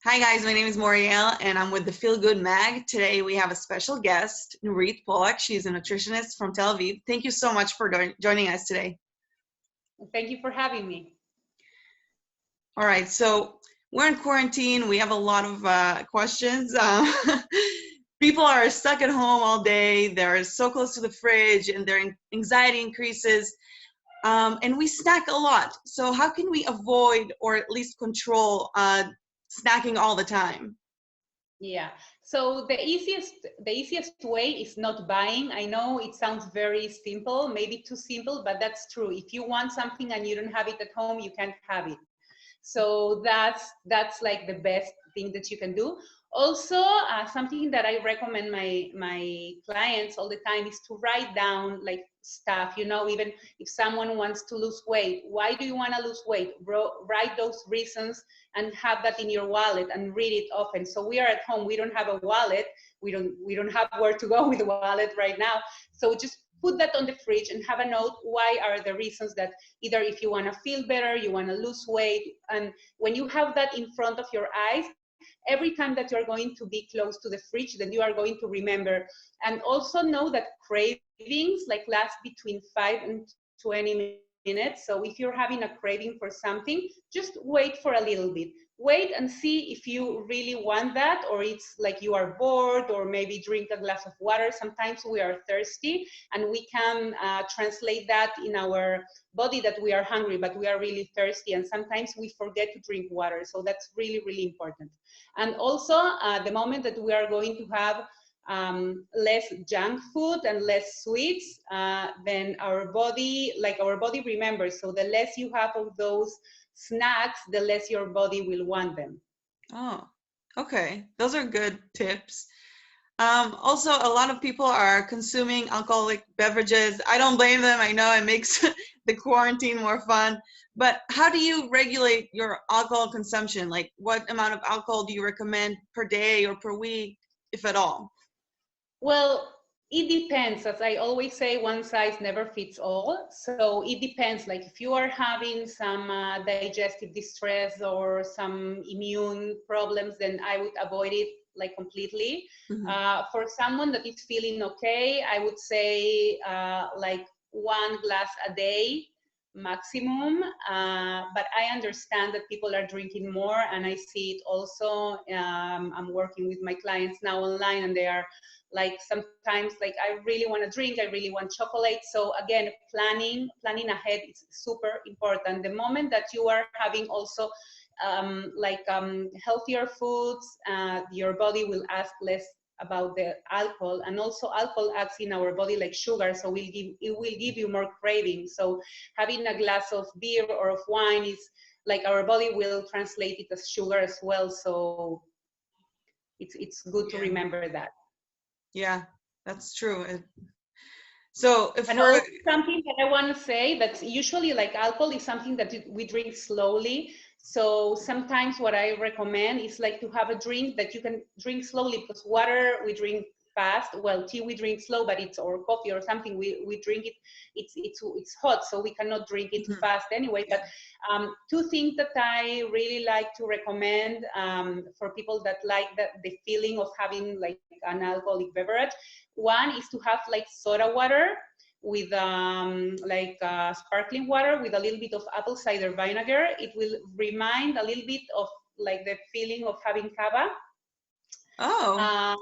Hi guys, my name is Moriel and I'm with the Feel Good Mag. Today we have a special guest, Nurit Pollack. She's a nutritionist from Tel Aviv. Thank you so much for joining us today. Thank you for having me. All right, so we're in quarantine. We have a lot of questions. People are stuck at home all day. They're so close to the fridge and their anxiety increases. And we snack a lot. So how can we avoid or at least control snacking all the time? Yeah. So the easiest way is not buying. I know it sounds very simple, maybe too simple, but that's true. If you want something and you don't have it at home, you can't have it. So that's like the best thing that you can do. Also, something that I recommend my clients all the time is to write down like stuff. Even if someone wants to lose weight, why do you want to lose weight? Write those reasons and have that in your wallet and read it often. So we are at home, we don't have a wallet, we don't have where to go with the wallet right now. So just put that on the fridge and have a note. Why are the reasons that either if you want to feel better, you want to lose weight, and when you have that in front of your eyes, every time that you're going to be close to the fridge, then you are going to remember. And also know that cravings like last between 5 and 20 minutes. So if you're having a craving for something, just wait for a little bit. Wait and see if you really want that, or it's like you are bored, or maybe drink a glass of water. Sometimes we are thirsty and we can translate that in our body that we are hungry, but we are really thirsty. And sometimes we forget to drink water. So that's really, really important. And also, the moment that we are going to have less junk food and less sweets, then our body remembers. So the less you have of those snacks, the less your body will want them. Oh, okay. Those are good tips. Also, a lot of people are consuming alcoholic beverages. I don't blame them. I know it makes the quarantine more fun. But how do you regulate your alcohol consumption? Like, what amount of alcohol do you recommend per day or per week, if at all? Well, it depends. As I always say, one size never fits all. So it depends. Like if you are having some digestive distress or some immune problems, then I would avoid it like completely. Mhm. For someone that is feeling okay, I would say like 1 glass a day maximum. But I understand that people are drinking more, and I see it also. I'm working with my clients now online, and they are like sometimes like I really want to drink, I really want chocolate. So again, planning ahead is super important. The moment that you are having also healthier foods, your body will ask less about the alcohol. And also alcohol acts in our body like sugar, so it will give you more cravings. So having a glass of beer or of wine is like our body will translate it as sugar as well. So it's good to Yeah, remember that. yeah, that's true. So if And we're, also something that I want to say, that usually like alcohol is something that we drink slowly. So sometimes what I recommend is like to have a drink that you can drink slowly, because water we drink fast. Well, tea we drink slow, but it's, or coffee or something, we drink it. It's hot, so we cannot drink it Mhm. fast anyway. Yeah. But two things that I really like to recommend for people that like the feeling of having like an alcoholic beverage. One is to have like soda water with sparkling water with a little bit of apple cider vinegar. It will remind a little bit of like the feeling of having cava. Oh, Uh,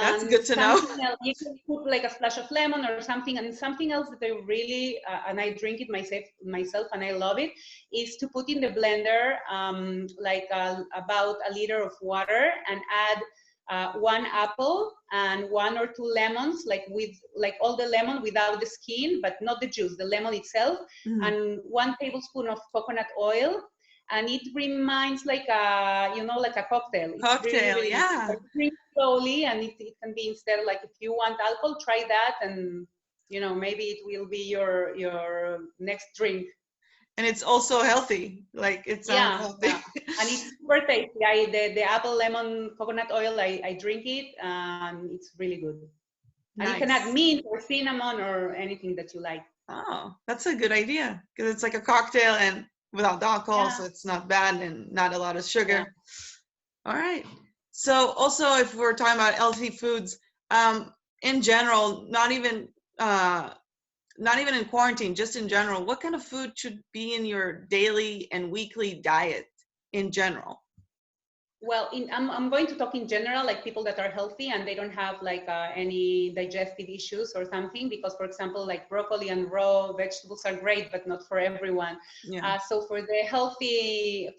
that's and good to know. something else, you can put like a splash of lemon or something. And something else that I really, and I drink it myself and I love it, is to put in the blender about a liter of water and add 1 apple and 1 or 2 lemons, like with like all the lemon without the skin, but not the juice, the lemon itself, Mhm. and 1 tablespoon of coconut oil. And it reminds like like a cocktail. It's really, Cocktail, really nice. yeah. But drink slowly, and it can be, instead, like if you want alcohol, try that, and maybe it will be your next drink. And it's also healthy. Like it sounds Yeah, healthy. yeah. And it's super tasty. The apple lemon coconut oil, I drink it, and it's really good. And you can add Nice. mint or cinnamon or anything that you like. Oh, that's a good idea because it's like a cocktail and without the alcohol, Yeah, so it's not bad and not a lot of yeah. sugar. All right. So also, if we're talking about healthy foods, in general, not even in quarantine, just in general, what kind of food should be in your daily and weekly diet in general? Well, I'm going to talk in general, like people that are healthy and they don't have like any digestive issues or something, because for example, like broccoli and raw vegetables are great, but not for everyone. Yeah. So for healthy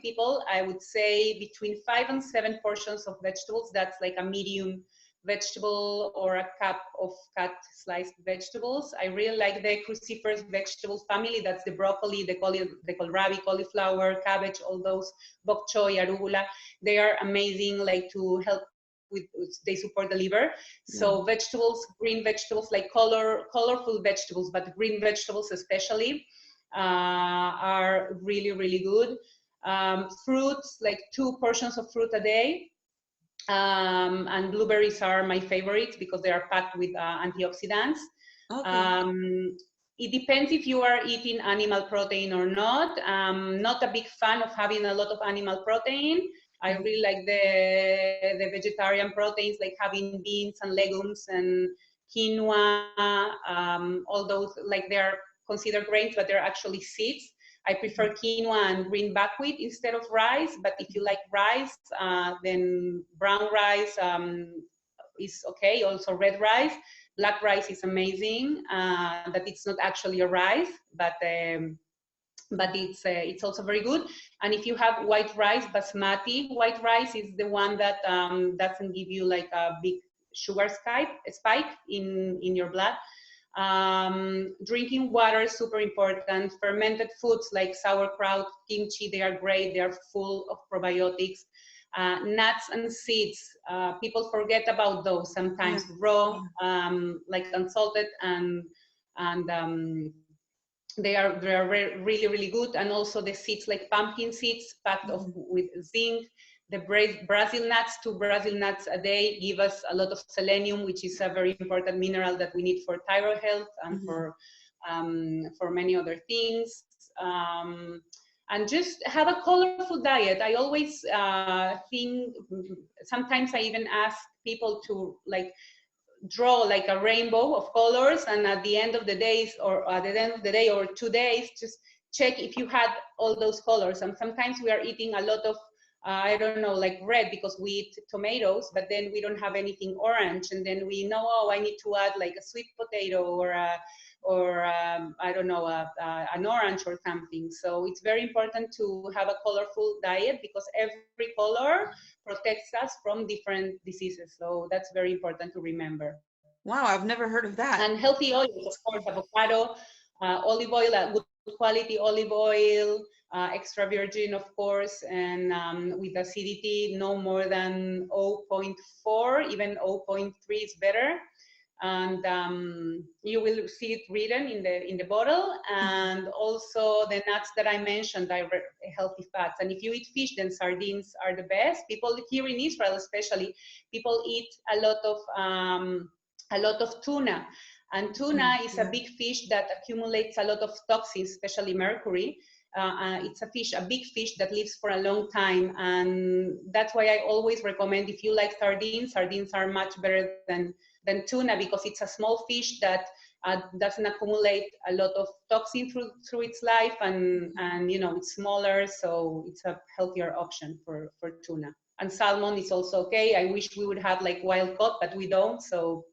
people, I would say between 5 and 7 portions of vegetables. That's like a medium vegetable, or a cup of cut sliced vegetables. I really like the cruciferous vegetable family. That's the broccoli, the kohlrabi, cauliflower, cabbage, all those, bok choy, arugula. They are amazing, like to help with, they support the liver. So vegetables, green vegetables, like colorful vegetables, but green vegetables especially, are really, really good. Fruits, like 2 portions of fruit a day. And blueberries are my favorites because they are packed with antioxidants. Okay. It depends if you are eating animal protein or not. I'm not a big fan of having a lot of animal protein. I really like the vegetarian proteins, like having beans and legumes and quinoa, all those, like they're considered grains, but they're actually seeds. I prefer quinoa and green buckwheat instead of rice, but if you like rice, then brown rice is okay. Also red rice. Black rice is amazing, that it's not actually a rice, but it's also very good. And if you have white rice, basmati white rice is the one that doesn't give you like a big sugar spike in your blood. Drinking water is super important. Fermented foods like sauerkraut, kimchi, they are great. They are full of probiotics. Nuts and seeds, people forget about those sometimes. Raw, like unsalted, and they are really, really good. And also the seeds like pumpkin seeds packed with zinc. The Brazil nuts, 2 Brazil nuts a day, give us a lot of selenium, which is a very important mineral that we need for thyroid health and for many other things. And just have a colorful diet. I always think, sometimes I even ask people to like draw like a rainbow of colors, and at the end of the days, or at the end of the day or 2 days, just check if you had all those colors. And sometimes we are eating a lot of I don't know, like red, because we eat tomatoes, but then we don't have anything orange, and then we know, oh, I need to add like a sweet potato or I don't know, an orange or something. So it's very important to have a colorful diet, because every color protects us from different diseases. So that's very important to remember. Wow, I've never heard of that. And healthy oils, of course, avocado, olive oil, good quality olive oil, extra virgin, of course, and with acidity no more than 0.4, even 0.3 is better. And you will see it written in the bottle. And also the nuts that I mentioned are healthy fats. And if you eat fish, then sardines are the best. People here in Israel, especially, people eat a lot of tuna. And tuna is a big fish that accumulates a lot of toxins, especially mercury. It's a big fish that lives for a long time. And that's why I always recommend, if you like sardines, sardines are much better than tuna, because it's a small fish that doesn't accumulate a lot of toxin through its life, and you know, it's smaller, so it's a healthier option for tuna. And salmon is also okay. I wish we would have like wild caught, but we don't. So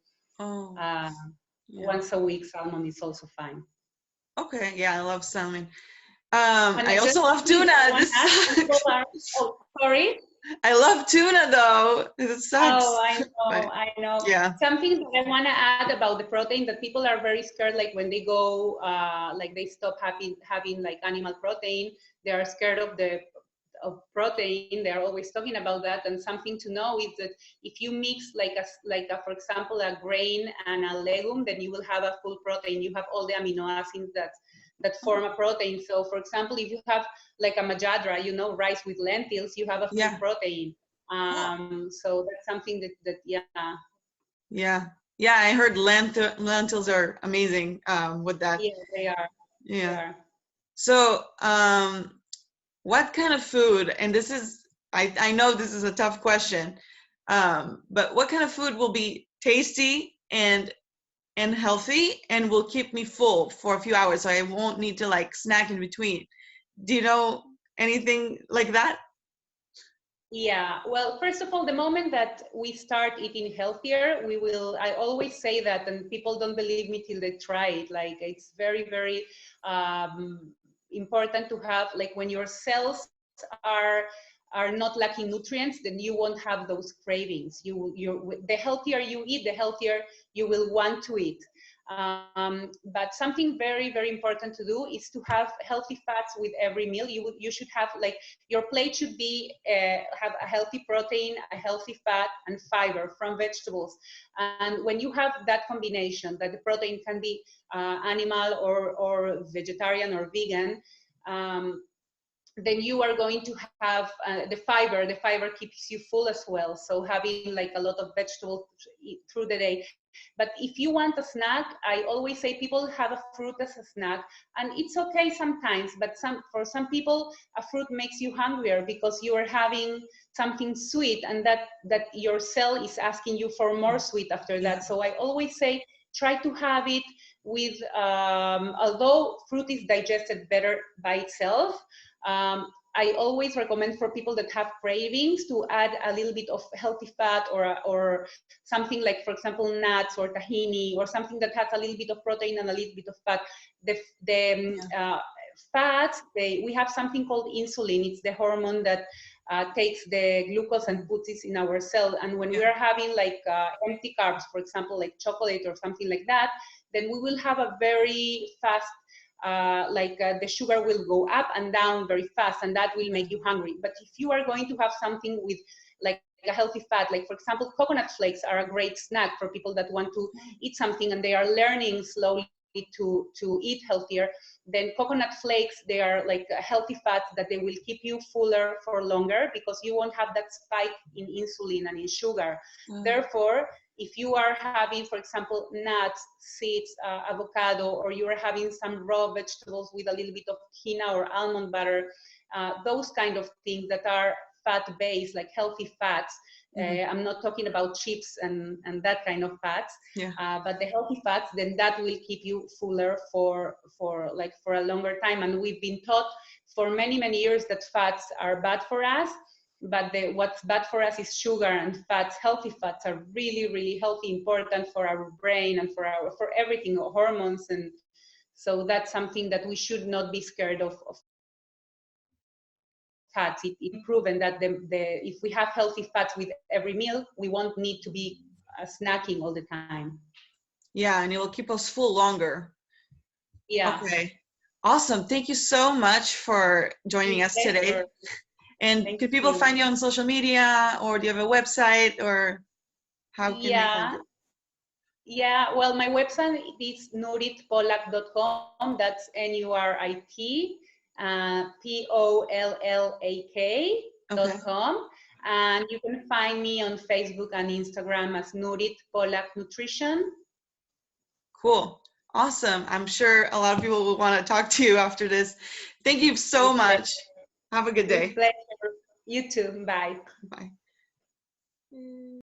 once a week, salmon is also fine. Okay, yeah, I love salmon. And I also love tuna. Oh, sorry. I love tuna though. It sucks. Oh, I know. Yeah. Something that I want to add about the protein, that people are very scared, like when they go, like they stop having like animal protein, they are scared of protein. They're always talking about that. And something to know is that if you mix like a, for example, a grain and a legume, then you will have a full protein. You have all the amino acids that form a protein. So for example, if you have like a majadra, you know, rice with lentils, you have a full protein. So that's something that yeah, I heard lentils are amazing with that. Yeah, they are. Yeah. They are. So what kind of food, and this is I know this is a tough question, but what kind of food will be tasty and healthy and will keep me full for a few hours so I won't need to like snack in between? Do you know anything like that? Yeah, well, first of all, the moment that we start eating healthier, I always say that, and people don't believe me till they try it. Like, it's very, very important to have, like, when your cells are not lacking nutrients, then you won't have those cravings. The healthier you eat, the healthier you will want to eat. But something very, very important to do is to have healthy fats with every meal. You should have, like, your plate should be have a healthy protein, a healthy fat, and fiber from vegetables. And when you have that combination, that the protein can be animal or vegetarian or vegan, then you are going to have the fiber. The fiber keeps you full as well. So having like a lot of vegetables through the day. But if you want a snack, I always say people have a fruit as a snack, and it's okay sometimes. But for some people, a fruit makes you hungrier because you are having something sweet, and that your cell is asking you for more sweet after that. So I always say try to have it with, although fruit is digested better by itself, I always recommend for people that have cravings to add a little bit of healthy fat or something like, for example, nuts or tahini or something that has a little bit of protein and a little bit of fat. Fats, we have something called insulin. It's the hormone that takes the glucose and puts it in our cell. And when we are having like empty carbs, for example, like chocolate or something like that, then we will have a very fast the sugar will go up and down very fast, and that will make you hungry. But if you are going to have something with like a healthy fat, like for example, coconut flakes are a great snack for people that want to eat something and they are learning slowly to eat healthier. Then coconut flakes, they are like healthy fats that they will keep you fuller for longer because you won't have that spike in insulin and in sugar. Therefore, if you are having, for example, nuts, seeds, avocado, or you are having some raw vegetables with a little bit of quinoa or almond butter, those kind of things that are fat-based, like healthy fats. I'm not talking about chips and that kind of fats, but the healthy fats, then that will keep you fuller for a longer time. And we've been taught for many, many years that fats are bad for us. But what's bad for us is sugar and fats. Healthy fats are really, really healthy, important for our brain and for everything, hormones. And so that's something that we should not be scared of fats. It's proven that if we have healthy fats with every meal, we won't need to be snacking all the time. Yeah, and it will keep us full longer. Yeah. Okay. Awesome. Thank you so much for joining us today. And could people find you on social media, or do you have a website, or how can they find you? Yeah, well, my website is nuritpollack.com. That's NURIT POLLAK.com. And you can find me on Facebook and Instagram as Nurit Pollack Nutrition. Cool. Awesome. I'm sure a lot of people will want to talk to you after this. Thank you so much. Have a good day. With pleasure. You too. Bye. Bye.